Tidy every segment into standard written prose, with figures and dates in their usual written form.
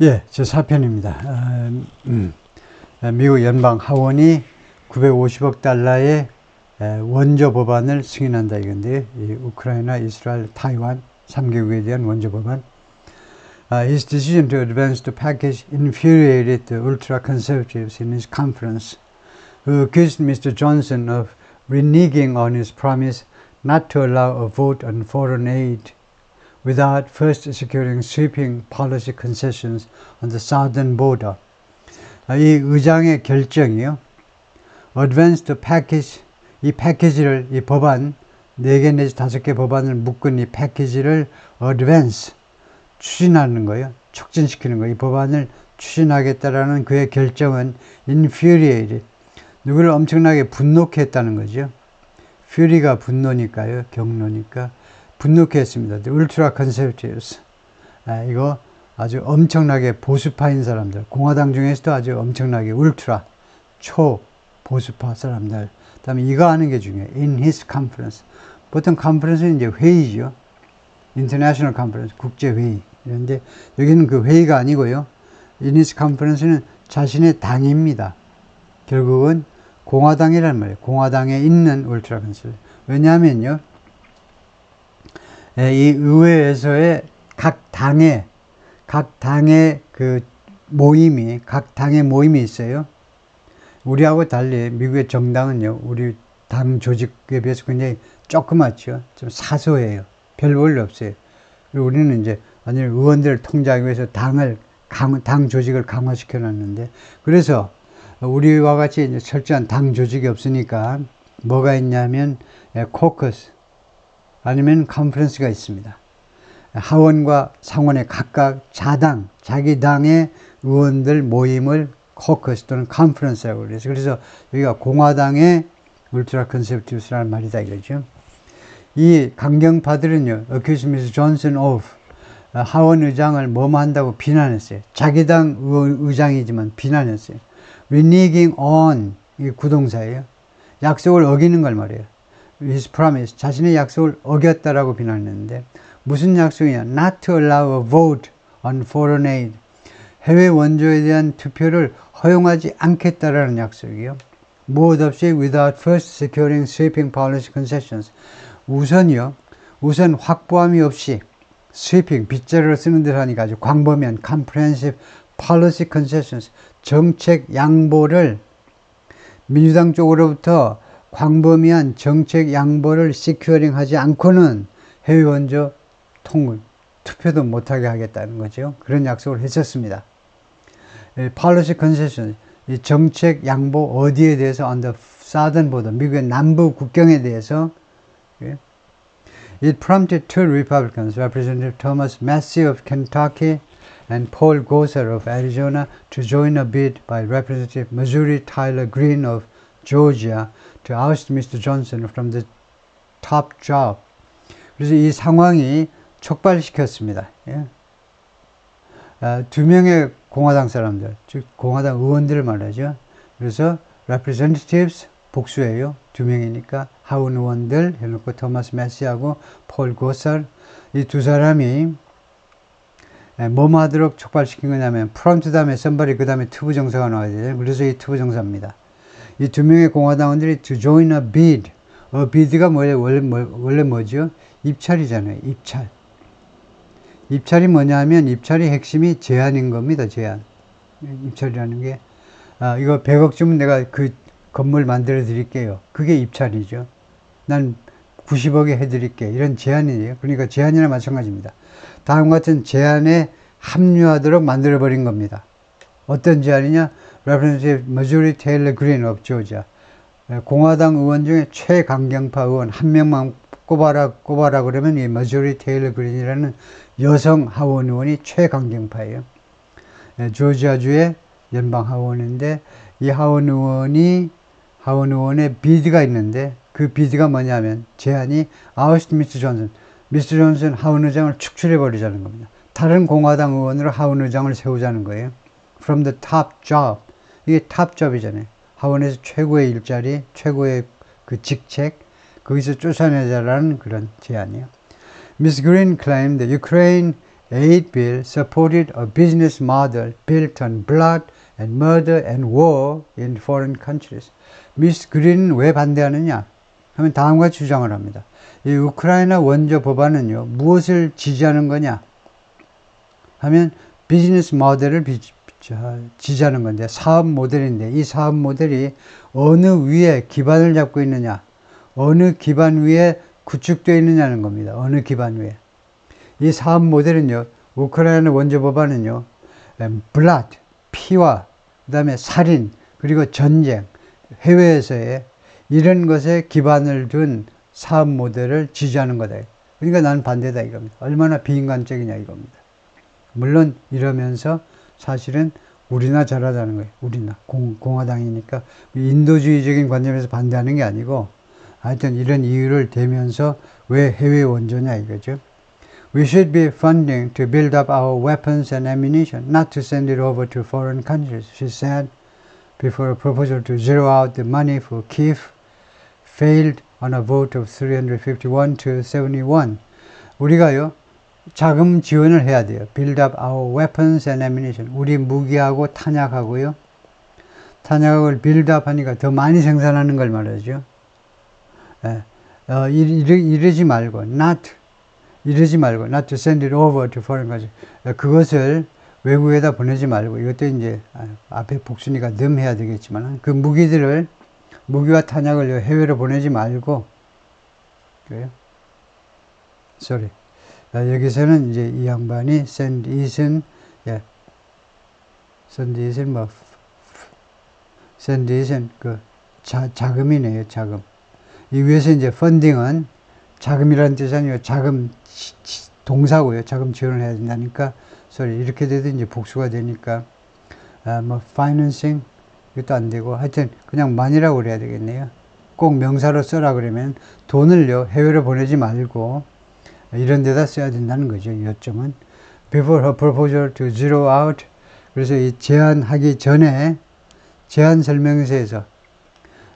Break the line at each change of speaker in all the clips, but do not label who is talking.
예, 제4편입니다. 미국 연방 하원이 950억 달러의 원조 법안을 승인한다 이건데, 우크라이나, 이스라엘, 타이완 3개국에 대한 원조 법안. His decision to advance the package infuriated the ultra-conservatives in his conference, who accused Mr. Johnson of reneging on his promise not to allow a vote on foreign aid without first securing sweeping policy concessions on the southern border. 이 의장의 결정이요. Advanced package, 이 패키지를, 이 법안, 4개 내지 5개 법안을 묶은 이 패키지를 advance, 추진하는 거예요. 촉진시키는 거예요. 이 법안을 추진하겠다라는 그의 결정은 infuriated, 누구를 엄청나게 분노케 했다는 거죠. fury가 분노니까요. 경노니까. 분노케 했습니다. 울트라 컨servatives. 이거 아주 엄청나게 보수파인 사람들. 공화당 중에서도 아주 엄청나게 울트라, 초 보수파 사람들. 그 다음에 이거 하는 게 중요해요. In his conference. 보통 컨퍼런스는 이제 회의죠. International conference, 국제회의. 그런데 여기는 그 회의가 아니고요. In his conference는 자신의 당입니다. 결국은 공화당이란 말이에요. 공화당에 있는 울트라 컨servative. 왜냐하면요. 이 의회에서의 각 당의 그 모임이, 각 당의 모임이 있어요. 우리하고 달리 미국의 정당은요, 우리 당 조직에 비해서 굉장히 조그맣죠. 좀 사소해요. 별 볼일 없어요. 그리고 우리는 이제 완전히 의원들을 통제하기 위해서 당 조직을 강화시켜 놨는데, 그래서 우리와 같이 이제 철저한 당 조직이 없으니까 뭐가 있냐면 코커스, 아니면 컨퍼런스가 있습니다. 하원과 상원의 각각 자당, 자기 당의 의원들 모임을 코커스 또는 컨퍼런스라고 그래서 여기가 공화당의 울트라 컨servative스라는 말이다 이거죠. 이 강경파들은요, accuse Mr. Johnson of, 하원 의장을 뭐뭐 한다고 비난했어요. 자기 당 의장이지만 비난했어요. reneging on, 이 구동사예요. 약속을 어기는 걸 말이에요. His promise, 자신의 약속을 어겼다라고 비난했는데, 무슨 약속이냐? Not to allow a vote on foreign aid. 해외 원조에 대한 투표를 허용하지 않겠다라는 약속이요. 무엇 없이 without first securing sweeping policy concessions. 우선 확보함이 없이 sweeping, 빗자루를 쓰는 듯 하니까 아주 광범위한 comprehensive policy concessions, 정책 양보를 민주당 쪽으로부터 광범위한 정책 양보를 시큐어링 하지 않고는 해외 원조 투표도 못하게 하겠다는 거죠. 그런 약속을 했었습니다. policy concession, 이 정책 양보 어디에 대해서 on the southern border, 미국의 남부 국경에 대해서. It prompted two Republicans, Representative Thomas Massie of Kentucky and Paul Gosar of Arizona, to join a bid by Representative Marjorie Taylor Greene of Georgia to oust Mr. Johnson from the top job. 그래서 이 상황이 촉발시켰습니다. 두 명의 공화당 사람들, 즉 공화당 의원들을 말하죠. 그래서 representatives 복수예요. 두 명이니까 하원 의원들 해놓고 토마스 메시하고 폴 고설, 이 두 사람이 뭐뭐 하도록 촉발시킨 거냐면 프론트 다음에 somebody 그 다음에 투부 정사가 나와야 돼요. 그래서 이 투부 정사입니다. 이 두 명의 공화당원들이 to join a bid. bid가 뭐예요? 원래 뭐죠? 입찰이잖아요. 입찰. 입찰이 뭐냐면 입찰이 핵심이 제안인 겁니다. 제안. 입찰이라는 게 이거 100억 주면 내가 그 건물 만들어 드릴게요. 그게 입찰이죠. 난 90억에 해드릴게. 이런 제안이에요. 그러니까 제안이나 마찬가지입니다. 다음 같은 제안에 합류하도록 만들어버린 겁니다. 어떤 제안이냐? Representative Marjorie Taylor Greene of Georgia. 공화당 의원 중에 최강경파 의원 한 명만 꼽아라 그러면 이 Marjorie Taylor Greene이라는 여성 하원 의원이 최강경파예요. 조지아주의 연방 하원인데, 이 하원 의원의 비드가 있는데, 그 비드가 뭐냐면 제안이 oust Mr. Johnson. Mr. Johnson 하원 의장을 축출해 버리자는 겁니다. 다른 공화당 의원으로 하원 의장을 세우자는 거예요. From the top job. 이게 top job이잖아요. 하원에서 최고의 일자리, 최고의 그 직책, 거기서 쫓아내자라는 그런 제안이에요. Ms. Green claimed that Ukraine Aid bill supported a business model built on blood and murder and war in foreign countries. 미스 그린은 왜 반대하느냐 하면 다음과 주장을 합니다. 이 우크라이나 원조 법안은요, 무엇을 지지하는 거냐 하면 비즈니스 모델을 지지하는 건데, 사업 모델인데, 이 사업 모델이 어느 위에 기반을 잡고 있느냐, 어느 기반 위에 구축되어 있느냐는 겁니다. 어느 기반 위에. 이 사업 모델은요, 우크라이나 원조 법안은요, blood, 피와 그 다음에 살인, 그리고 전쟁, 해외에서의 이런 것에 기반을 둔 사업 모델을 지지하는 거다. 그러니까 나는 반대다 이겁니다. 얼마나 비인간적이냐 이겁니다. 물론 이러면서 사실은 우리나 잘하자는 거예요. 우리나 공화당이니까 인도주의적인 관점에서 반대하는 게 아니고, 하여튼 이런 이유를 대면서 왜 해외 원조냐 이거죠. We should be funding to build up our weapons and ammunition, not to send it over to foreign countries, she said before a proposal to zero out the money for Kyiv failed on a vote of 351 to 71. 우리가요, 자금 지원을 해야 돼요. Build up our weapons and ammunition. 우리 무기하고 탄약하고요. 탄약을 build up 하니까 더 많이 생산하는 걸 말하죠. 이러지 말고, not to send it over to foreign countries. 그것을 외국에다 보내지 말고, 이것도 이제 앞에 복순이가 해야 되겠지만, 그 무기와 탄약을 해외로 보내지 말고, 그래요? sorry. 여기서는 이제 이 양반이 send it은 그 자금이네요, 자금. 이 위에서 이제 funding은 자금이라는 뜻이 아니고 자금 동사고요. 자금 지원을 해야 된다니까, 이렇게 돼도 이제 복수가 되니까, financing, 이것도 안 되고, 하여튼, 그냥 money라고 그래야 되겠네요. 꼭 명사로 써라 그러면, 돈을요, 해외로 보내지 말고, 이런 데다 써야 된다는 거죠, 요점은. Before her proposal to zero out, 그래서 이 제안하기 전에, 제안 설명서에서,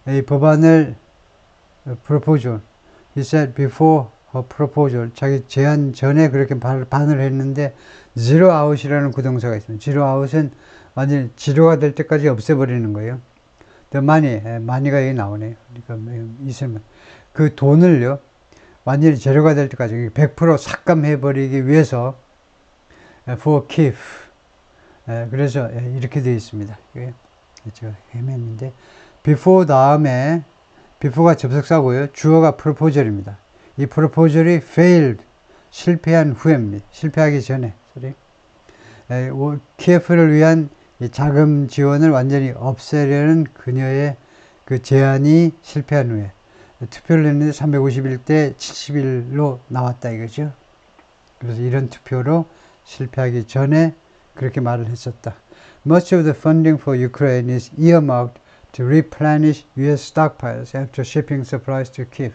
이 법안을, proposal, he said before her proposal, 자기 제안 전에 그렇게 반을 했는데, zero out이라는 구동사가 있습니다. zero out은 완전히 지로가 될 때까지 없애버리는 거예요. the money가 여기 나오네요. 그러니까 있으면 그 돈을요, 완전히 제로가 될 때까지 100% 삭감해버리기 위해서 for Kyiv. 그래서 이렇게 되어 있습니다. 제가 헤맸는데, before 다음에 before가 접속사고요. 주어가 proposal입니다. 이 proposal이 failed, 실패한 후에입니다. 실패하기 전에. 키예프를 위한 이 자금 지원을 완전히 없애려는 그녀의 그 제안이 실패한 후에 투표를 했는데 351대 71로 나왔다 이거죠. 그래서 이런 투표로 실패하기 전에 그렇게 말을 했었다. Much of the funding for Ukraine is earmarked to replenish U.S. stockpiles after shipping supplies to Kyiv.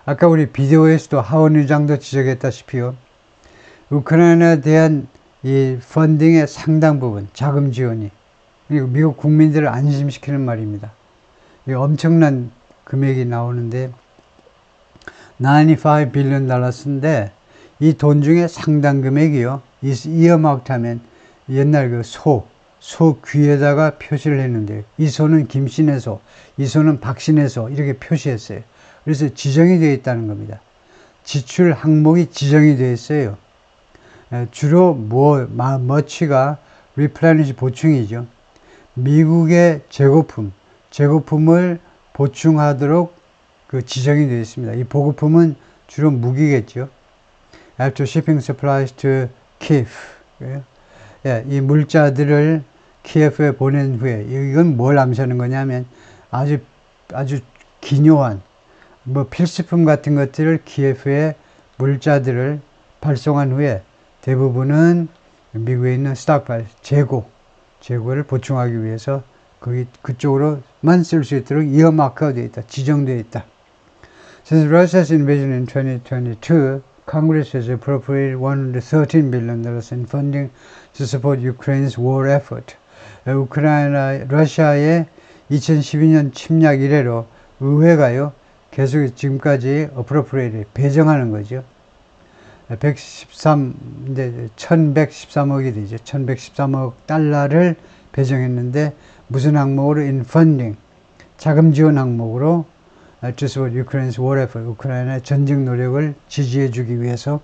아까 우리 비디오에서도 하원 의장도 지적했다시피요. 우크라이나에 대한 이 펀딩의 상당 부분, 자금 지원이, 그리고 미국 국민들을 안심시키는 말입니다. 이 엄청난 금액이 나오는데, $95 billion 이 돈 중에 상당 금액이요, 이어막 하면 옛날 그 소 귀에다가 표시를 했는데, 이 소는 김신의 소, 이 소는 박신의 소, 이렇게 표시했어요. 그래서 지정이 되어 있다는 겁니다. 지출 항목이 지정이 되어 있어요. 주로 much가 replenish 보충이죠. 미국의 재고품을 보충하도록 그 지정이 되어 있습니다. 이 보급품은 주로 무기겠죠. After shipping supplies to Kyiv. 이 물자들을 키예프에 보낸 후에, 이건 뭘 암시하는 거냐면 아주 기묘한 필수품 같은 것들을 키예프에 물자들을 발송한 후에 대부분은 미국에 있는 스톡파일, 재고를 보충하기 위해서 그쪽으로만 쓸 수 있도록 이어마크가 되어 있다, 지정되어 있다. Since Russia's invasion in 2022, Congress has appropriated $113 billion in funding to support Ukraine's war effort. 러시아의 2012년 침략 이래로 의회가요, 계속 지금까지 appropriate, 배정하는 거죠. 이제 1113억이 되죠. 1113억 달러를 배정했는데, 무슨 항목으로? In funding. 자금 지원 항목으로, to support Ukraine's war effort. 우크라이나의 전쟁 노력을 지지해주기 위해서.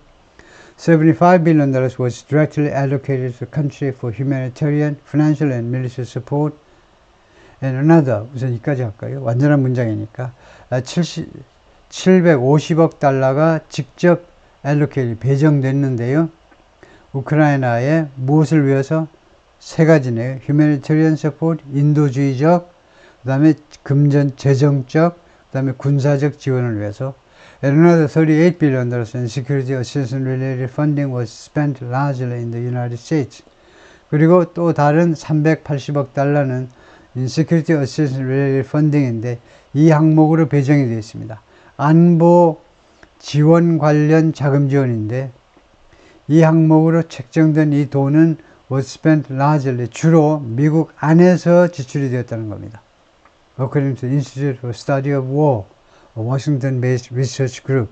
$75 billion was directly allocated to the country for humanitarian, financial and military support. And another, 우선 이까지 할까요? 완전한 문장이니까. 750억 달러가 직접 allocated, 배정됐는데요. 우크라이나에 무엇을 위해서? 세 가지네요. humanitarian support, 인도주의적, 그 다음에 금전, 재정적, 그 다음에 군사적 지원을 위해서. And another $38 billion in security assistance related funding was spent largely in the United States. 그리고 또 다른 380억 달러는 in security assistance related funding인데, 이 항목으로 배정이 되어 있습니다. 안보 지원 관련 자금 지원인데, 이 항목으로 책정된 이 돈은 was spent largely, 주로 미국 안에서 지출이 되었다는 겁니다. According to the Institute for Study of War, a Washington-based research group.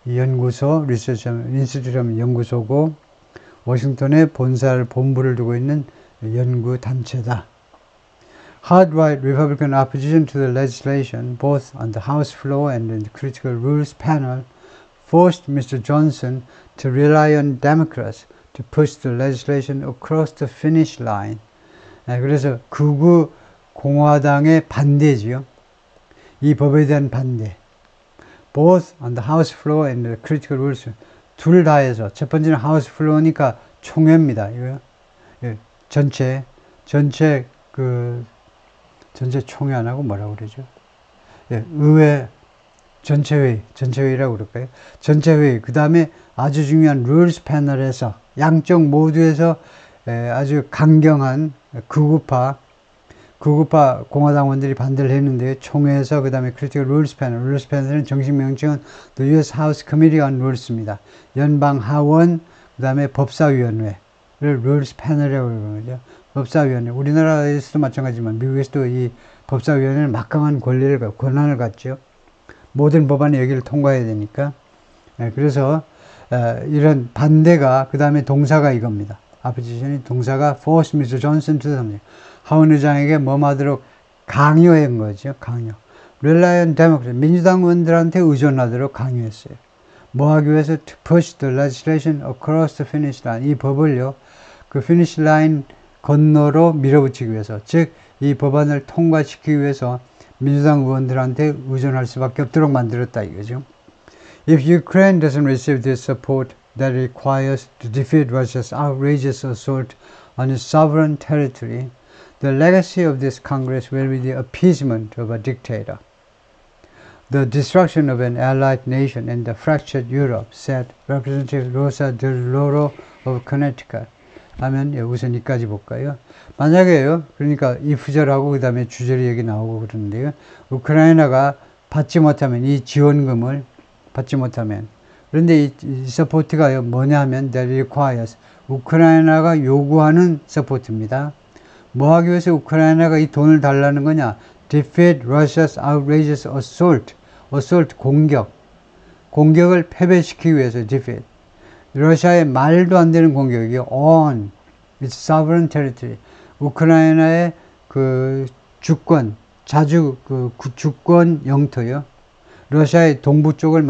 이 연구소, 인스티튜트는 연구소고, 워싱턴에 본부를 두고 있는 연구 단체다. Hard-right Republican opposition to the legislation, both on the House floor and in the Critical Rules panel, forced Mr. Johnson to rely on Democrats to push the legislation across the finish line. 그래서 극우 공화당의 반대지요. 이 법에 대한 반대. Both on the House floor and the Critical Rules. 둘 다 해서. 첫 번째는 House floor니까 총회입니다. 이거 전체 총회 안 하고 뭐라고 그러죠? 의회 전체회의라고 그럴까요? 전체회의. 그 다음에 아주 중요한 룰스 패널에서 양쪽 모두에서 아주 강경한 극우파 공화당원들이 반대를 했는데요. 총회에서, 그 다음에 크리티컬 룰스 패널은 정식 명칭은 The U.S. House Committee on Rules입니다. 연방 하원, 그 다음에 법사위원회를 룰스 패널이라고 그러는 거죠. 법사위원회. 우리나라에서도 마찬가지지만 미국에서도 이 법사위원회는 막강한 권한을 갖죠. 모든 법안이 여기를 통과해야 되니까. 그래서 이런 반대가, 그 다음에 동사가 이겁니다. 아포지션이 동사가 force Mr. Johnson to something. 하원 의장에게 뭐하도록 강요한 거죠. 강요. Rely on Democrats. 민주당 의원들한테 의존하도록 강요했어요. 뭐 하기 위해서? To push the legislation across the finish line. 이 법을요, 그 finish line 건너로 밀어붙이기 위해서. 즉, 이 법안을 통과시키기 위해서 민주당 의원들한테 의존할 수밖에 없도록 만들었다 이거죠. If Ukraine doesn't receive this support that requires to defeat Russia's outrageous assault on its sovereign territory, the legacy of this Congress will be the appeasement of a dictator, the destruction of an allied nation and the fractured Europe, said Representative Rosa DeLauro of Connecticut. 하면 우선 이까지 볼까요? 만약에요, 그러니까 if절하고 그 다음에 주절이 여기 나오고 그러는데요. 우크라이나가 받지 못하면, 이 지원금을 받지 못하면, 그런데 이 서포트가 뭐냐 하면 that requires, 우크라이나가 요구하는 서포트입니다. 뭐 하기 위해서 우크라이나가 이 돈을 달라는 거냐? Defeat Russia's outrageous assault, 공격을 패배시키기 위해서 defeat. 러시아의 말도 안 되는 공격이요. on its sovereign territory. 우크라이나의 그 주권, 주권 영토요. 러시아의 동부 쪽을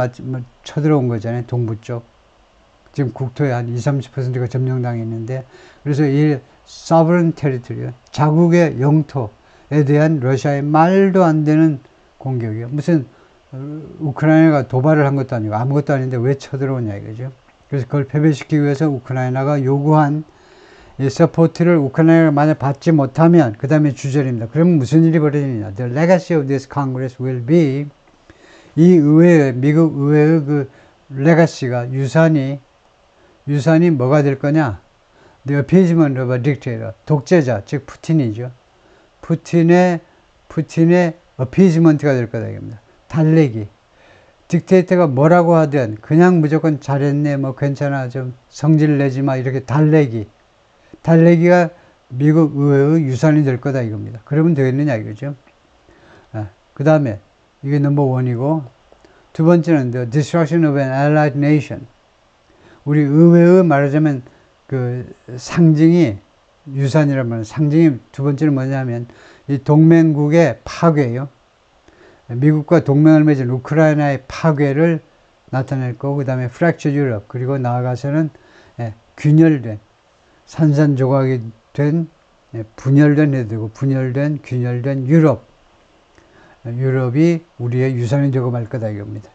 쳐들어온 거잖아요. 동부 쪽. 지금 국토의 한 20-30%가 점령당했는데, 그래서 이 sovereign territory, 자국의 영토에 대한 러시아의 말도 안 되는 공격이요. 무슨 우크라이나가 도발을 한 것도 아니고 아무것도 아닌데 왜 쳐들어오냐 이거죠. 그래서 그걸 패배시키기 위해서 우크라이나가 요구한 이 서포트를 우크라이나가 만약 받지 못하면, 그 다음에 주절입니다. 그러면 무슨 일이 벌어지느냐? The legacy of this Congress will be, 이 의회, 미국 의회의 그 레가시가, 유산이 뭐가 될 거냐? The appeasement of a dictator. 독재자, 즉 푸틴이죠. 푸틴의 appeasement가 될 거다 이겁니다. 달래기. 딕테이터가 뭐라고 하든 그냥 무조건 잘했네, 뭐 괜찮아, 좀 성질 내지 마, 이렇게 달래기가 미국 의회의 유산이 될 거다 이겁니다. 그러면 되겠느냐 이거죠. 그 다음에 이게 넘버 원이고, 두 번째는 the destruction of an allied nation. 우리 의회의 말하자면 그 상징이 유산이란 말은 상징이 두 번째는 뭐냐면 이 동맹국의 파괴예요. 미국과 동맹을 맺은 우크라이나의 파괴를 나타낼 거고, 그 다음에 fractured Europe, 그리고 나아가서는 균열된, 산산조각이 된, 분열된 해도 되고, 분열된, 균열된 유럽이 우리의 유산이 되고 말 거다 이겁니다.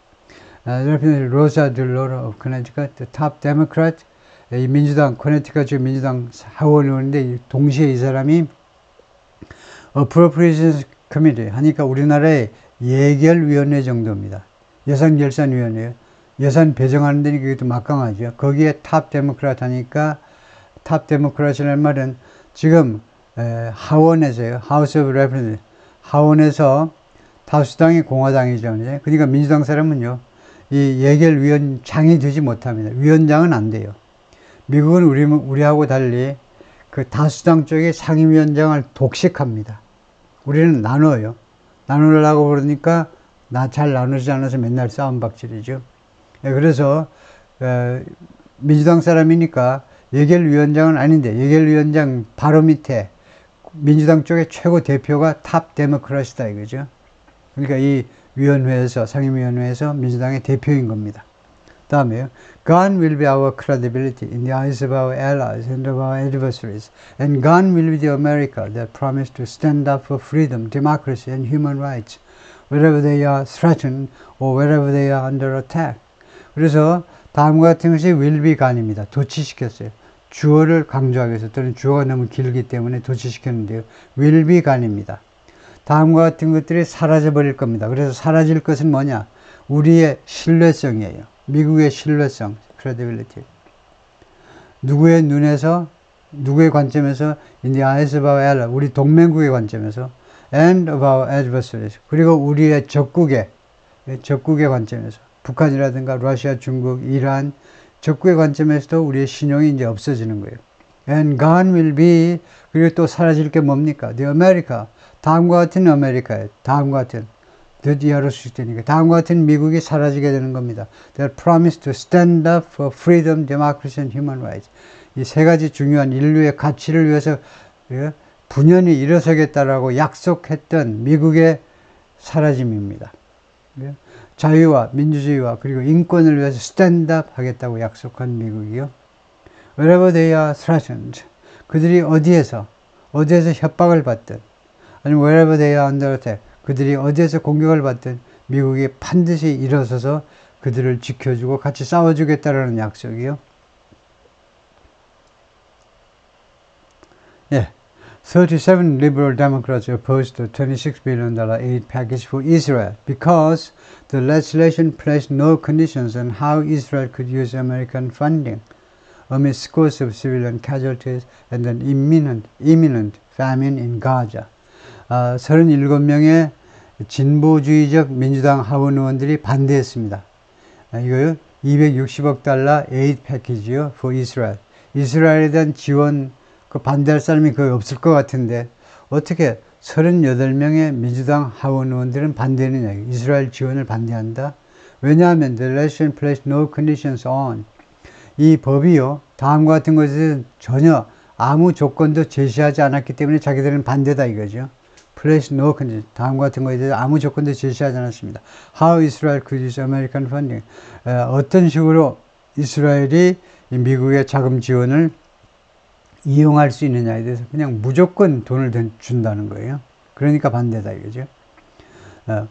로사 딜로로 커네티컷, 탑 데모크라트, 이 민주당, 커네티컷주 민주당 하원의원인데, 동시에 이 사람이 Appropriations Committee 하니까 우리나라의 예결위원회 정도입니다. 예산결산위원회요. 예산 배정하는 데는 그게 또 막강하죠. 거기에 탑 데모크라트 하니까, 탑 데모크라트라는 말은 지금 하원에서요. House of Representatives, 하원에서 다수당이 공화당이죠. 그러니까 민주당 사람은요, 이 예결위원장이 되지 못합니다. 위원장은 안 돼요. 미국은 우리하고 달리 그 다수당 쪽에 상임위원장을 독식합니다. 우리는 나눠요. 나누려고 그러니까 잘 나누지 않아서 맨날 싸움박질이죠. 그래서 민주당 사람이니까 예결위원장은 아닌데, 예결위원장 바로 밑에 민주당 쪽의 최고 대표가 탑 데모크라시다 이거죠. 그러니까 이 위원회에서, 상임위원회에서 민주당의 대표인 겁니다. 다음에요. Gone will be our credibility in the eyes of our allies and of our adversaries. And gone will be the America that promised to stand up for freedom, democracy and human rights wherever they are threatened or wherever they are under attack. 그래서 다음과 같은 것이 will be gone입니다. 도치시켰어요. 주어를 강조하기 위해서, 또는 주어가 너무 길기 때문에 도치시켰는데요. will be gone입니다. 다음과 같은 것들이 사라져버릴 겁니다. 그래서 사라질 것은 뭐냐? 우리의 신뢰성이에요. 미국의 신뢰성, credibility. 누구의 눈에서, 누구의 관점에서, in the eyes of our ally, 우리 동맹국의 관점에서, and of our adversaries, 그리고 우리의 적국의 관점에서, 북한이라든가 러시아, 중국, 이란, 적국의 관점에서도 우리의 신용이 이제 없어지는 거예요. And gone will be, 그리고 또 사라질 게 뭡니까? The America, 다음과 같은 아메리카예요. 다음과 같은, 드디어로 수식되니까 다음과 같은 미국이 사라지게 되는 겁니다. They promised to stand up for freedom, democracy and human rights. 이 세 가지 중요한 인류의 가치를 위해서 분연히 일어서겠다라고 약속했던 미국의 사라짐입니다. 자유와 민주주의와 그리고 인권을 위해서 stand up 하겠다고 약속한 미국이요. Wherever they are threatened, 그들이 어디에서 협박을 받든, 아니면 wherever they are under attack, 그들이 어디에서 공격을 받든 미국이 반드시 일어서서 그들을 지켜주고 같이 싸워주겠다라는 약속이요. 37 liberal Democrats opposed the $26 billion aid package for Israel because the legislation placed no conditions on how Israel could use American funding amid scores of civilian casualties and an imminent famine in Gaza. 37명의 진보주의적 민주당 하원 의원들이 반대했습니다. 이거요, 260억 달러 에이드 패키지요, for Israel. 이스라엘에 대한 지원, 그 반대할 사람이 거의 없을 것 같은데, 어떻게 38명의 민주당 하원 의원들은 반대했느냐, 이스라엘 지원을 반대한다? 왜냐하면, the legislation placed no conditions on. 이 법이요, 다음과 같은 것은 전혀 아무 조건도 제시하지 않았기 때문에 자기들은 반대다 이거죠. place no condition. 다음과 같은 것에 대해서 아무 조건도 제시하지 않았습니다. How Israel could use American funding. 어떤 식으로 이스라엘이 미국의 자금 지원을 이용할 수 있느냐에 대해서 그냥 무조건 돈을 준다는 거예요. 그러니까 반대다 이거죠.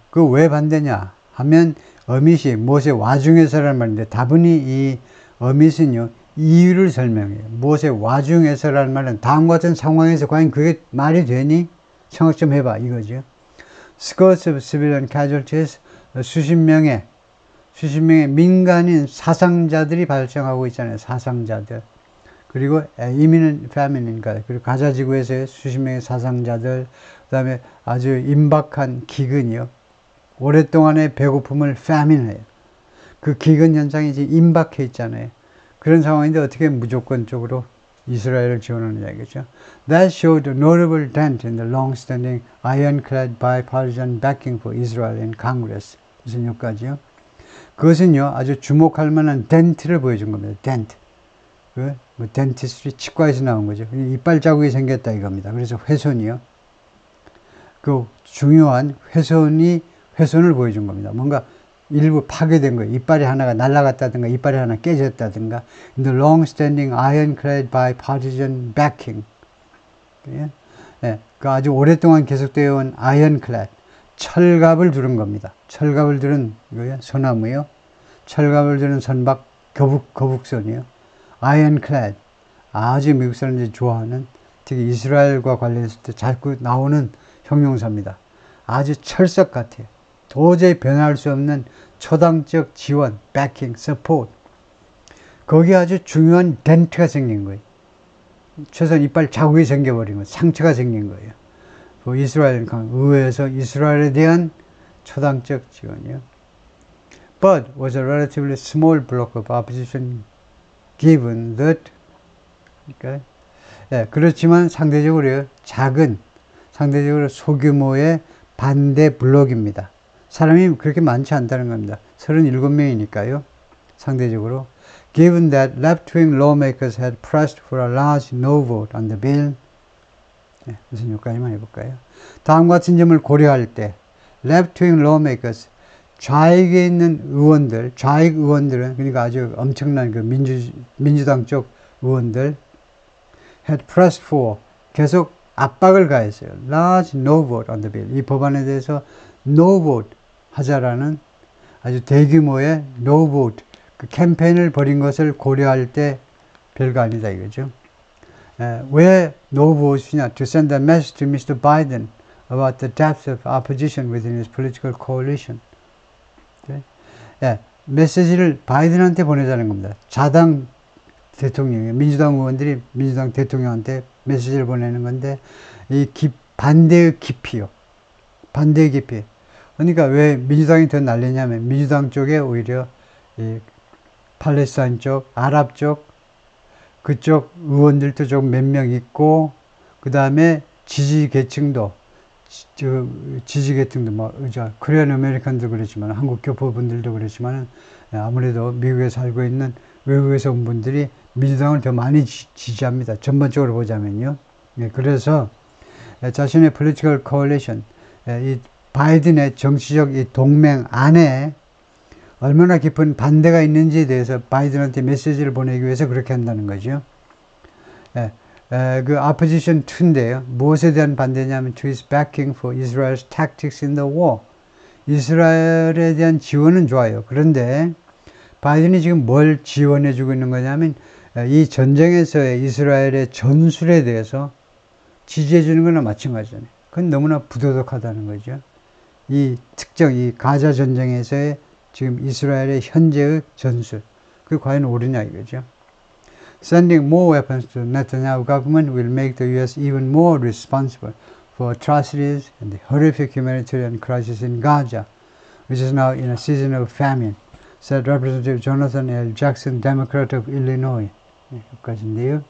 그 왜 반대냐 하면 어밋이 무엇의 와중에서라는 말인데, 다분히 이 어밋은요, 이유를 설명해요. 무엇의 와중에서라는 말은 다음과 같은 상황에서 과연 그게 말이 되니? 생각 좀 해봐 이거죠. Scores of civilian casualties, 수십 명의 민간인 사상자들이 발생하고 있잖아요. 사상자들. 그리고 imminent famine인가, 그리고 가자 지구에서의 수십 명의 사상자들, 그 다음에 아주 임박한 기근이요. 오랫동안의 배고픔을 famine해요. 그 기근 현상이 지금 임박해 있잖아요. 그런 상황인데 어떻게 무조건적으로 이스라엘을 지원하느냐 이거죠. That showed a notable dent in the long-standing ironclad bipartisan backing for Israel in Congress. 무슨 효과지요? 그것은요, 아주 주목할 만한 덴트를 보여준 겁니다. 덴트. 뭐 덴티스트리 치과에서 나온 거죠. 이빨 자국이 생겼다 이겁니다. 그래서 훼손이요. 그 중요한 훼손을 보여준 겁니다. 뭔가 일부 파괴된 거예요. 이빨이 하나가 날아갔다든가 이빨이 하나 깨졌다든가. The long-standing ironclad bipartisan backing. 예, 그 아주 오랫동안 계속되어 온 ironclad. 철갑을 두른 겁니다. 철갑을 두른 이거요, 소나무요. 철갑을 두른 선박 거북선이요. ironclad. 아주 미국 사람들이 좋아하는, 특히 이스라엘과 관련했을 때 자꾸 나오는 형용사입니다. 아주 철석 같아요. 도저히 변할 수 없는 초당적 지원, backing, support. 거기에 아주 중요한 덴트가 생긴 거예요. 최소한 이빨 자국이 생겨버린 거예요. 상처가 생긴 거예요. 그 이스라엘 의회에서 이스라엘에 대한 초당적 지원이요. But was a relatively small block of opposition given that, 그러니까, 예, 그렇지만 상대적으로 상대적으로 소규모의 반대 블록입니다. 사람이 그렇게 많지 않다는 겁니다. 37명이니까요. 상대적으로. Given that left-wing lawmakers had pressed for a large no vote on the bill. 네, 무슨 여기까지만 해볼까요? 다음과 같은 점을 고려할 때 left-wing lawmakers, 좌익에 있는 의원들, 좌익 의원들은, 그러니까 아주 엄청난 그 민주당 쪽 의원들 had pressed for, 계속 압박을 가했어요. large no vote on the bill. 이 법안에 대해서 no vote 하자라는 아주 대규모의 no vote, 그 캠페인을 벌인 것을 고려할 때 별거 아니다 이거죠. 왜 no vote이냐? To send a message to Mr. Biden about the depth of opposition within his political coalition. 메시지를 바이든한테 보내자는 겁니다. 자당 대통령이, 민주당 의원들이 민주당 대통령한테 메시지를 보내는 건데, 이 반대의 깊이요. 반대의 깊이. 그러니까 왜 민주당이 더 난리냐면, 민주당 쪽에 오히려 이 팔레스타인 쪽, 아랍 쪽, 그쪽 의원들도 좀 몇 명 있고, 그 다음에 지지계층도 뭐, 코리안 아메리칸도 그렇지만, 한국 교포분들도 그렇지만, 아무래도 미국에 살고 있는 외국에서 온 분들이 민주당을 더 많이 지지합니다. 전반적으로 보자면요. 그래서 자신의 political coalition, 이 바이든의 정치적 이 동맹 안에 얼마나 깊은 반대가 있는지에 대해서 바이든한테 메시지를 보내기 위해서 그렇게 한다는 거죠. 그 opposition 2인데요. 무엇에 대한 반대냐면 to his backing for Israel's tactics in the war. 이스라엘에 대한 지원은 좋아요. 그런데 바이든이 지금 뭘 지원해주고 있는 거냐면 이 전쟁에서의 이스라엘의 전술에 대해서 지지해주는 거나 마찬가지잖아요. 그건 너무나 부도덕하다는 거죠. 이 가자 전쟁에서의 지금 이스라엘의 현재의 전술, 그게 과연 옳으냐 이거죠. Sending more weapons to Netanyahu government will make the U.S. even more responsible for atrocities and the horrific humanitarian crisis in Gaza, which is now in a season of famine, said Representative Jonathan L. Jackson, Democrat of Illinois. 여기까지인데요.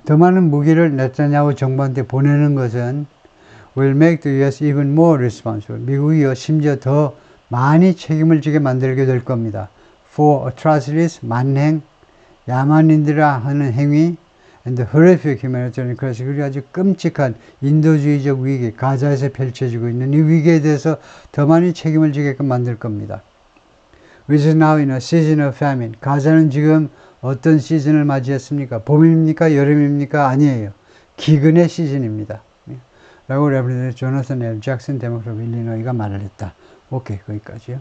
더 많은 무기를 네타냐후 정부한테 보내는 것은 will make the U.S. even more responsible. 미국이요, 심지어 더 많이 책임을 지게 만들게 될 겁니다. For atrocities, 만행, 야만인들아 하는 행위, and the horrific humanitarian crisis, 그리고 아주 끔찍한 인도주의적 위기, 가자에서 펼쳐지고 있는 이 위기에 대해서 더 많이 책임을 지게끔 만들 겁니다. Which is now in a season of famine. 가자는 지금 어떤 시즌을 맞이했습니까? 봄입니까? 여름입니까? 아니에요. 기근의 시즌입니다. 라고 레버런드 조나선 L. 잭슨 데모크래트 일리노이가 말을 했다. 오케이, 거기까지요.